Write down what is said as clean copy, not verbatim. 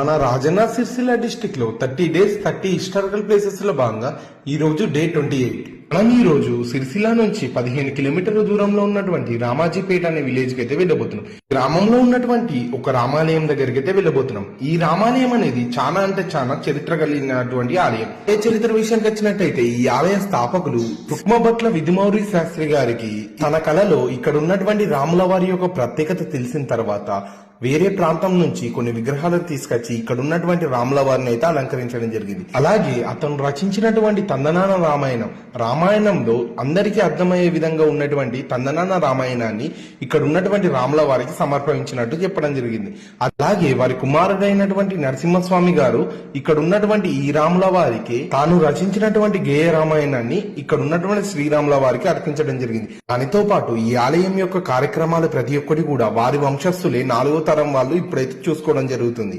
మన రాజన్న సిరిసిల్ల డిస్టిక్ లో 30 days 30 historical places లో భాగంగా ఈ రోజు డే 28. మనం ఈ రోజు సిరిసిల్ల నుంచి 15 కిలోమీటర్ల దూరంలో ఉన్నటువంటి రామాజీపేట అనే విలేజ్ కి అయితే వెళ్ళబోతున్నాం. గ్రామంలో ఉన్నటువంటి ఒక రామాలయం దగ్గరికి అయితే వెళ్ళబోతున్నాం. ఈ రామాలయం అనేది చాలా అంటే చాలా చరిత్ర కలిగినటువంటి ఆలయం. ఏ చరిత్ర విషయానికి వచ్చినట్టయితే ఈ ఆలయ స్థాపకులు రుక్మభట్ల విధుమౌరి శాస్త్రి గారికి తన కళలో ఇక్కడ ఉన్నటువంటి రాముల వారి యొక్క ప్రత్యేకత తెలిసిన తర్వాత వేరే ప్రాంతం నుంచి కొన్ని విగ్రహాలను తీసుకొచ్చి ఇక్కడ ఉన్నటువంటి రాముల వారిని అయితే అలంకరించడం జరిగింది. అలాగే అతను రచించినటువంటి తందనాన రామాయణంలో అందరికీ అర్థమయ్యే విధంగా ఉన్నటువంటి తందనాన రామాయణాన్ని ఇక్కడ ఉన్నటువంటి రాముల వారికి సమర్పించినట్టు చెప్పడం జరిగింది. అలాగే వారి కుమారుడైనటువంటి నరసింహస్వామి గారు ఇక్కడ ఉన్నటువంటి ఈ రాముల వారికి తాను రచించినటువంటి గేయ రామాయణాన్ని ఇక్కడ ఉన్నటువంటి శ్రీరాముల వారికి అర్పించడం జరిగింది. దానితో పాటు ఈ ఆలయం యొక్క కార్యక్రమాలు ప్రతి ఒక్కటి కూడా వారి వంశస్థులే 4వ తరం వాళ్ళు ఇప్పుడైతే చూసుకోవడం జరుగుతుంది.